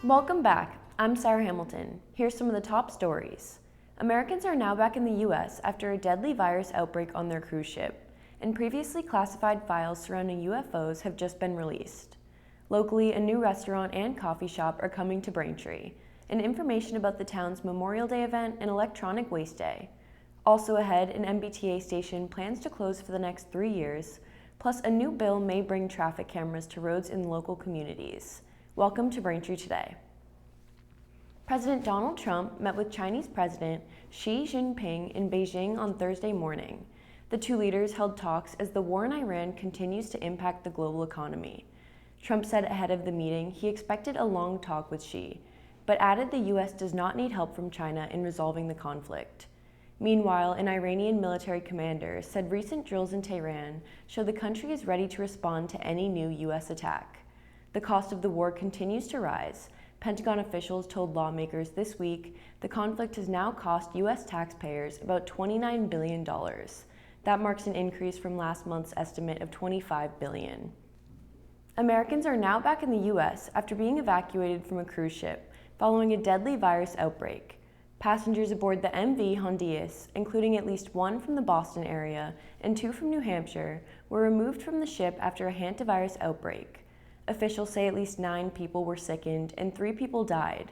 Welcome back. I'm Sarah Hamilton. Here's some of the top stories. Americans are now back in the U.S. after a deadly virus outbreak on their cruise ship, and previously classified files surrounding UFOs have just been released. Locally, a new restaurant and coffee shop are coming to Braintree, and information about the town's Memorial Day event and Electronic Waste Day. Also ahead, an MBTA station plans to close for the next 3 years, plus a new bill may bring traffic cameras to roads in local communities. Welcome to Braintree Today. President Donald Trump met with Chinese President Xi Jinping in Beijing on Thursday morning. The two leaders held talks as the war in Iran continues to impact the global economy. Trump said ahead of the meeting he expected a long talk with Xi, but added the U.S. does not need help from China in resolving the conflict. Meanwhile, an Iranian military commander said recent drills in Tehran show the country is ready to respond to any new U.S. attack. The cost of the war continues to rise. Pentagon officials told lawmakers this week the conflict has now cost U.S. taxpayers about $29 billion. That marks an increase from last month's estimate of $25 billion. Americans are now back in the U.S. after being evacuated from a cruise ship following a deadly virus outbreak. Passengers aboard the MV Hondias, including at least one from the Boston area and 2 from New Hampshire, were removed from the ship after a hantavirus outbreak. Officials say at least 9 people were sickened and 3 people died.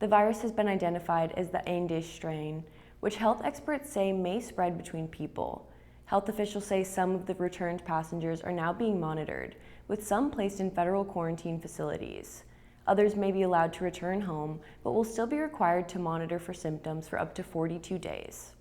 The virus has been identified as the Andish strain, which health experts say may spread between people. Health officials say some of the returned passengers are now being monitored, with some placed in federal quarantine facilities. Others may be allowed to return home, but will still be required to monitor for symptoms for up to 42 days.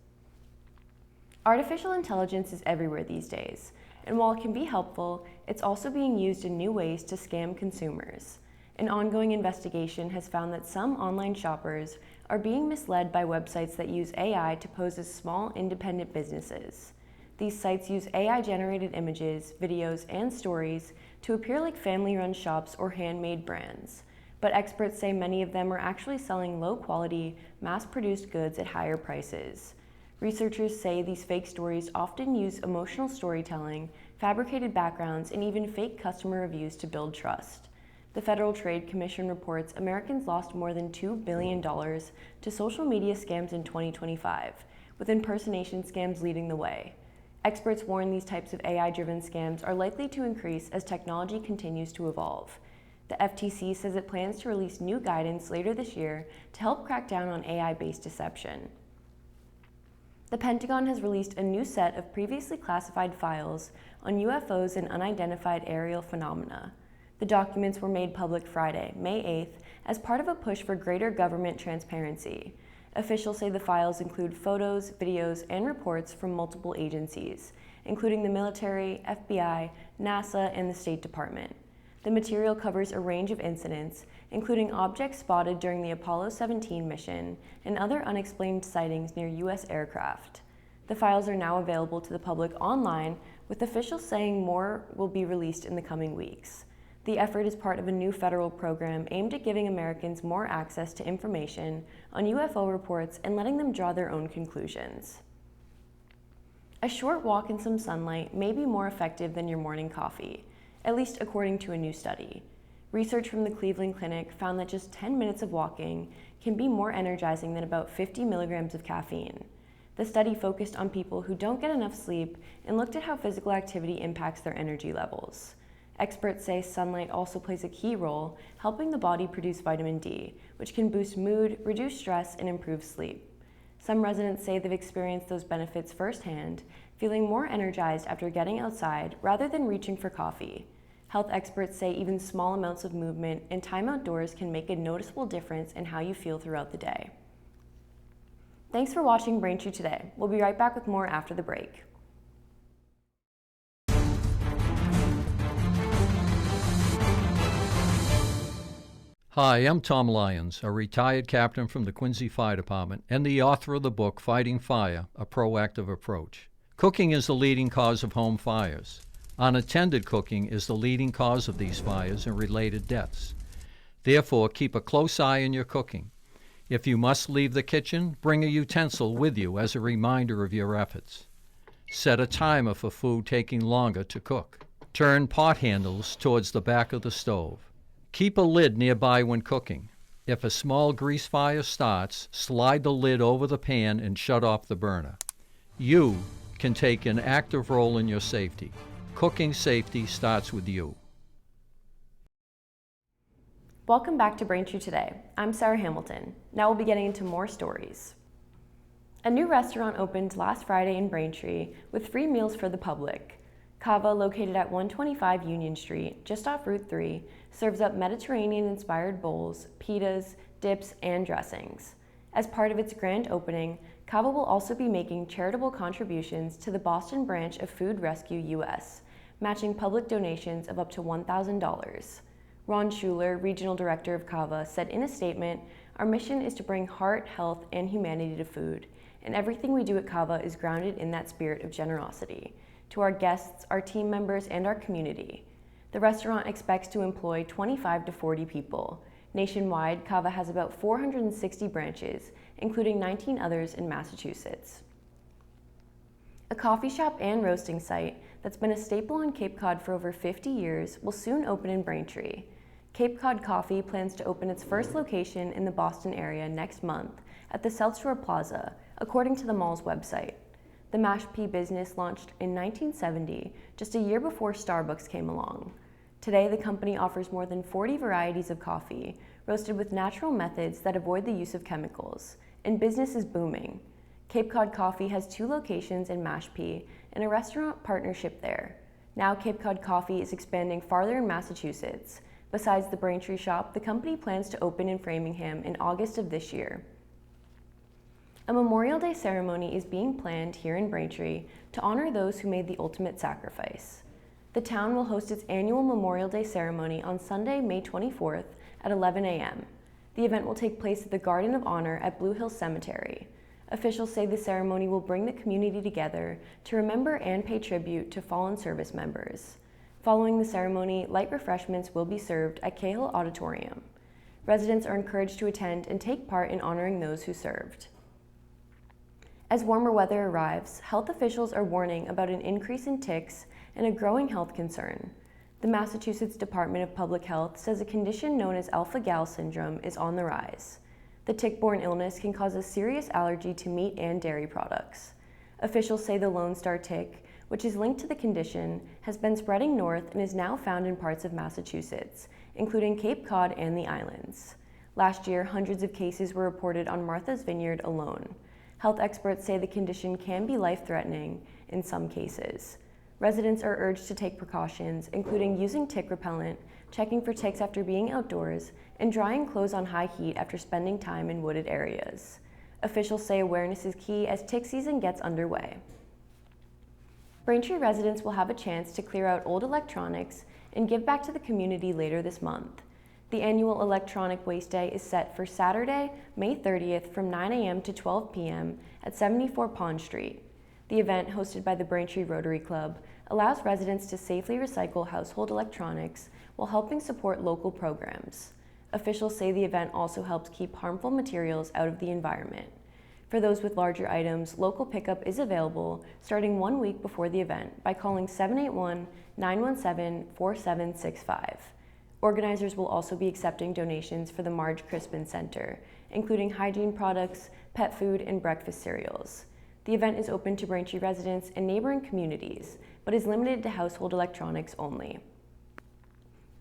Artificial intelligence is everywhere these days, and while it can be helpful, it's also being used in new ways to scam consumers. An ongoing investigation has found that some online shoppers are being misled by websites that use AI to pose as small, independent businesses. These sites use AI-generated images, videos, and stories to appear like family-run shops or handmade brands. But experts say many of them are actually selling low-quality, mass-produced goods at higher prices. Researchers say these fake stories often use emotional storytelling, fabricated backgrounds, and even fake customer reviews to build trust. The Federal Trade Commission reports Americans lost more than $2 billion to social media scams in 2025, with impersonation scams leading the way. Experts warn these types of AI-driven scams are likely to increase as technology continues to evolve. The FTC says it plans to release new guidance later this year to help crack down on AI-based deception. The Pentagon has released a new set of previously classified files on UFOs and unidentified aerial phenomena. The documents were made public Friday, May 8th, as part of a push for greater government transparency. Officials say the files include photos, videos, and reports from multiple agencies, including the military, FBI, NASA, and the State Department. The material covers a range of incidents, including objects spotted during the Apollo 17 mission and other unexplained sightings near U.S. aircraft. The files are now available to the public online, with officials saying more will be released in the coming weeks. The effort is part of a new federal program aimed at giving Americans more access to information on UFO reports and letting them draw their own conclusions. A short walk in some sunlight may be more effective than your morning coffee, at least according to a new study. Research from the Cleveland Clinic found that just 10 minutes of walking can be more energizing than about 50 milligrams of caffeine. The study focused on people who don't get enough sleep and looked at how physical activity impacts their energy levels. Experts say sunlight also plays a key role, helping the body produce vitamin D, which can boost mood, reduce stress, and improve sleep. Some residents say they've experienced those benefits firsthand, feeling more energized after getting outside rather than reaching for coffee. Health experts say even small amounts of movement and time outdoors can make a noticeable difference in how you feel throughout the day. Thanks for watching Braintree Today. We'll be right back with more after the break. Hi, I'm Tom Lyons, a retired captain from the Quincy Fire Department and the author of the book Fighting Fire, A Proactive Approach. Cooking is the leading cause of home fires. Unattended cooking is the leading cause of these fires and related deaths. Therefore, keep a close eye on your cooking. If you must leave the kitchen, bring a utensil with you as a reminder of your efforts. Set a timer for food taking longer to cook. Turn pot handles towards the back of the stove. Keep a lid nearby when cooking. If a small grease fire starts, slide the lid over the pan and shut off the burner. You can take an active role in your safety. Cooking safety starts with you. Welcome back to Braintree Today. I'm Sarah Hamilton. Now we'll be getting into more stories. A new restaurant opened last Friday in Braintree with free meals for the public. Cava, located at 125 Union Street, just off Route 3, serves up Mediterranean-inspired bowls, pitas, dips, and dressings. As part of its grand opening, Cava will also be making charitable contributions to the Boston branch of Food Rescue US, matching public donations of up to $1,000. Ron Schuler, Regional Director of Cava, said in a statement, "Our mission is to bring heart, health, and humanity to food, and everything we do at Cava is grounded in that spirit of generosity. To our guests, our team members, and our community." The restaurant expects to employ 25 to 40 people. Nationwide, Cava has about 460 branches, including 19 others in Massachusetts. A coffee shop and roasting site that's been a staple on Cape Cod for over 50 years will soon open in Braintree. Cape Cod Coffee plans to open its first location in the Boston area next month at the South Shore Plaza, according to the mall's website. The mashed pea business launched in 1970, just a year before Starbucks came along. Today, the company offers more than 40 varieties of coffee, roasted with natural methods that avoid the use of chemicals, and business is booming. Cape Cod Coffee has 2 locations in Mashpee and a restaurant partnership there. Now Cape Cod Coffee is expanding farther in Massachusetts. Besides the Braintree shop, the company plans to open in Framingham in August of this year. A Memorial Day ceremony is being planned here in Braintree to honor those who made the ultimate sacrifice. The town will host its annual Memorial Day ceremony on Sunday, May 24th at 11 a.m. The event will take place at the Garden of Honor at Blue Hill Cemetery. Officials say the ceremony will bring the community together to remember and pay tribute to fallen service members. Following the ceremony, light refreshments will be served at Cahill Auditorium. Residents are encouraged to attend and take part in honoring those who served. As warmer weather arrives, health officials are warning about an increase in ticks and a growing health concern. The Massachusetts Department of Public Health says a condition known as alpha-gal syndrome is on the rise. The tick-borne illness can cause a serious allergy to meat and dairy products. Officials say the Lone Star tick, which is linked to the condition, has been spreading north and is now found in parts of Massachusetts, including Cape Cod and the islands. Last year, hundreds of cases were reported on Martha's Vineyard alone. Health experts say the condition can be life-threatening in some cases. Residents are urged to take precautions, including using tick repellent, checking for ticks after being outdoors, and drying clothes on high heat after spending time in wooded areas. Officials say awareness is key as tick season gets underway. Braintree residents will have a chance to clear out old electronics and give back to the community later this month. The annual Electronic Waste Day is set for Saturday, May 30th from 9 a.m. to 12 p.m. at 74 Pond Street. The event, hosted by the Braintree Rotary Club, allows residents to safely recycle household electronics while helping support local programs. Officials say the event also helps keep harmful materials out of the environment. For those with larger items, local pickup is available starting 1 week before the event by calling 781-917-4765. Organizers will also be accepting donations for the Marge Crispin Center, including hygiene products, pet food, and breakfast cereals. The event is open to Braintree residents and neighboring communities, but is limited to household electronics only.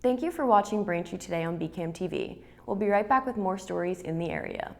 Thank you for watching Braintree Today on BCAM TV. We'll be right back with more stories in the area.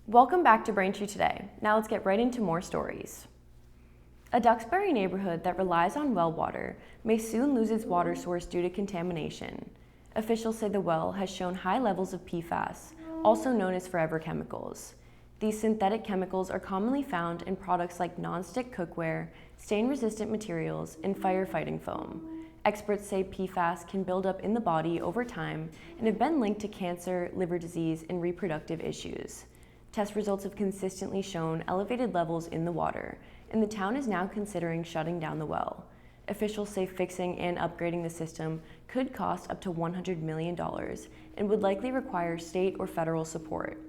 Welcome back to Braintree Today. Now let's get right into more stories. A Duxbury neighborhood that relies on well water may soon lose its water source due to contamination. Officials say the well has shown high levels of PFAS, also known as forever chemicals. These synthetic chemicals are commonly found in products like nonstick cookware, stain-resistant materials, and firefighting foam. Experts say PFAS can build up in the body over time and have been linked to cancer, liver disease, and reproductive issues. Test results have consistently shown elevated levels in the water, and the town is now considering shutting down the well. Officials say fixing and upgrading the system could cost up to $100 million and would likely require state or federal support.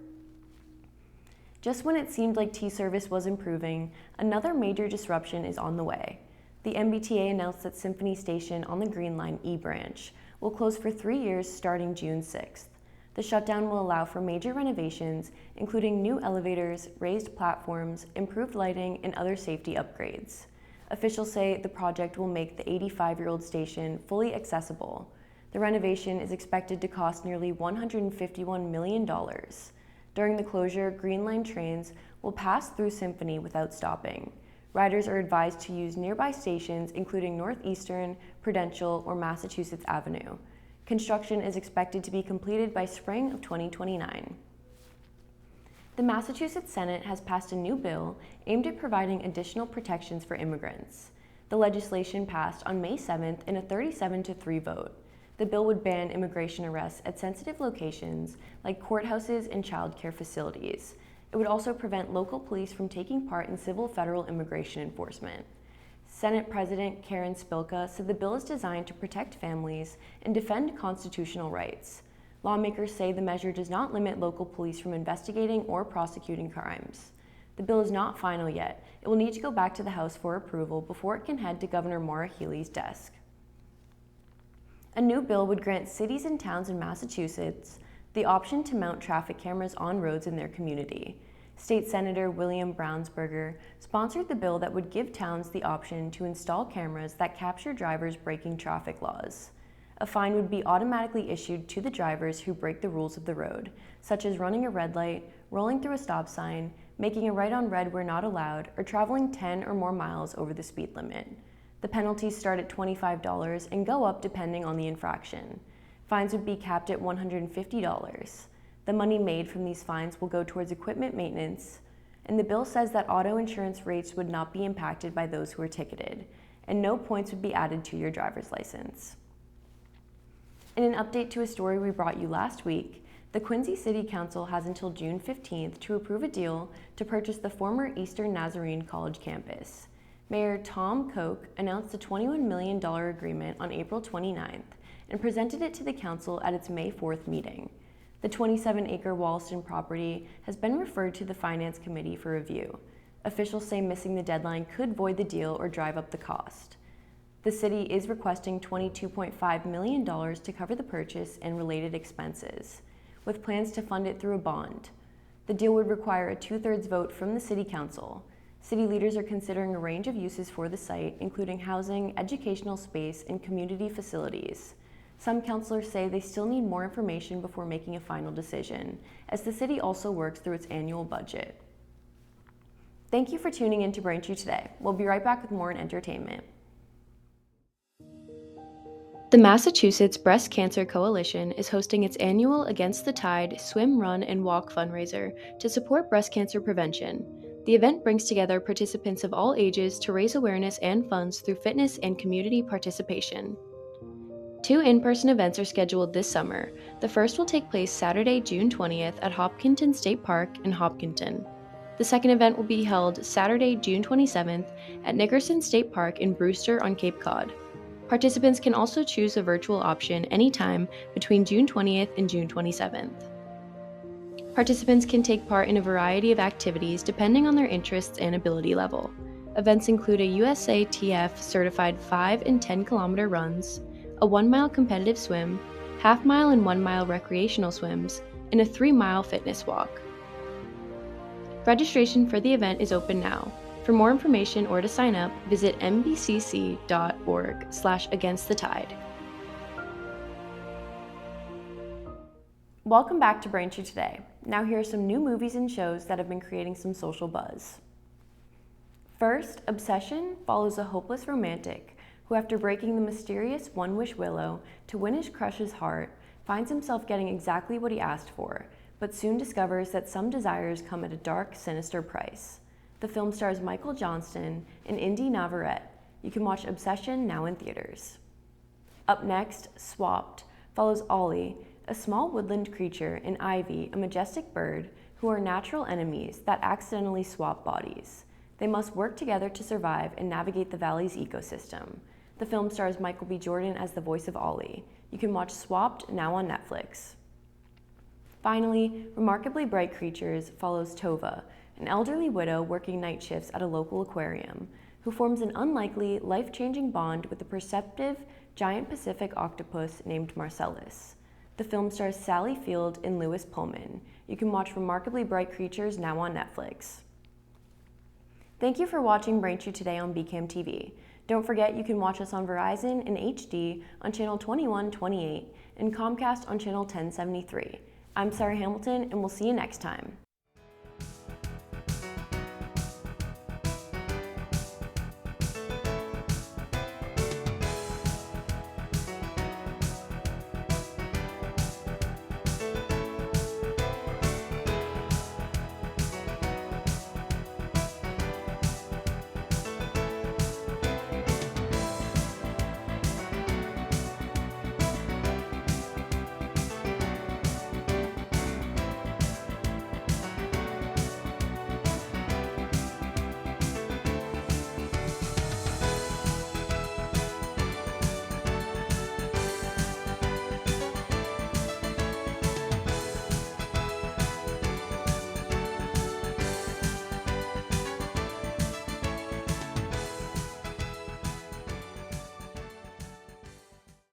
Just when it seemed like T-Service was improving, another major disruption is on the way. The MBTA announced that Symphony Station on the Green Line E branch will close for 3 years starting June 6th. The shutdown will allow for major renovations, including new elevators, raised platforms, improved lighting, and other safety upgrades. Officials say the project will make the 85-year-old station fully accessible. The renovation is expected to cost nearly $151 million. During the closure, Green Line trains will pass through Symphony without stopping. Riders are advised to use nearby stations, including Northeastern, Prudential, or Massachusetts Avenue. Construction is expected to be completed by spring of 2029. The Massachusetts Senate has passed a new bill aimed at providing additional protections for immigrants. The legislation passed on May 7th in a 37-3 vote. The bill would ban immigration arrests at sensitive locations like courthouses and child care facilities. It would also prevent local police from taking part in civil federal immigration enforcement. Senate President Karen Spilka said the bill is designed to protect families and defend constitutional rights. Lawmakers say the measure does not limit local police from investigating or prosecuting crimes. The bill is not final yet. It will need to go back to the House for approval before it can head to Governor Maura Healey's desk. A new bill would grant cities and towns in Massachusetts the option to mount traffic cameras on roads in their community. State Senator William Brownsberger sponsored the bill that would give towns the option to install cameras that capture drivers breaking traffic laws. A fine would be automatically issued to the drivers who break the rules of the road, such as running a red light, rolling through a stop sign, making a right on red where not allowed, or traveling 10 or more miles over the speed limit. The penalties start at $25 and go up depending on the infraction. Fines would be capped at $150. The money made from these fines will go towards equipment maintenance, and the bill says that auto insurance rates would not be impacted by those who are ticketed, and no points would be added to your driver's license. In an update to a story we brought you last week, the Quincy City Council has until June 15th to approve a deal to purchase the former Eastern Nazarene College campus. Mayor Tom Koch announced a $21 million agreement on April 29th and presented it to the council at its May 4th meeting. The 27-acre Wollaston property has been referred to the Finance Committee for review. Officials say missing the deadline could void the deal or drive up the cost. The city is requesting $22.5 million to cover the purchase and related expenses, with plans to fund it through a bond. The deal would require a 2/3 vote from the City Council. City leaders are considering a range of uses for the site, including housing, educational space, and community facilities. Some councilors say they still need more information before making a final decision, as the city also works through its annual budget. Thank you for tuning in to Braintree Today. We'll be right back with more in entertainment. The Massachusetts Breast Cancer Coalition is hosting its annual Against the Tide swim, run, and walk fundraiser to support breast cancer prevention. The event brings together participants of all ages to raise awareness and funds through fitness and community participation. 2 in-person events are scheduled this summer. The first will take place Saturday, June 20th at Hopkinton State Park in Hopkinton. The second event will be held Saturday, June 27th at Nickerson State Park in Brewster on Cape Cod. Participants can also choose a virtual option anytime between June 20th and June 27th. Participants can take part in a variety of activities depending on their interests and ability level. Events include a USATF certified 5 and 10 kilometer runs, a 1-mile competitive swim, half-mile and 1-mile recreational swims, and a 3-mile fitness walk. Registration for the event is open now. For more information or to sign up, visit mbcc.org/againsthetide. Welcome back to Braintree Today. Now here are some new movies and shows that have been creating some social buzz. First, Obsession follows a hopeless romantic who, after breaking the mysterious one-wish willow to win his crush's heart, finds himself getting exactly what he asked for, but soon discovers that some desires come at a dark, sinister price. The film stars Michael Johnston and Indy Navarrete. You can watch Obsession now in theaters. Up next, Swapped follows Ollie, a small woodland creature, and Ivy, a majestic bird, who are natural enemies that accidentally swap bodies. They must work together to survive and navigate the valley's ecosystem. The film stars Michael B. Jordan as the voice of Ollie. You can watch Swapped now on Netflix. Finally, Remarkably Bright Creatures follows Tova, an elderly widow working night shifts at a local aquarium, who forms an unlikely, life-changing bond with the perceptive, giant Pacific octopus named Marcellus. The film stars Sally Field and Lewis Pullman. You can watch Remarkably Bright Creatures now on Netflix. Thank you for watching Braintree Today on BCAM TV. Don't forget you can watch us on Verizon in HD on channel 2128 and Comcast on channel 1073. I'm Sarah Hamilton, and we'll see you next time.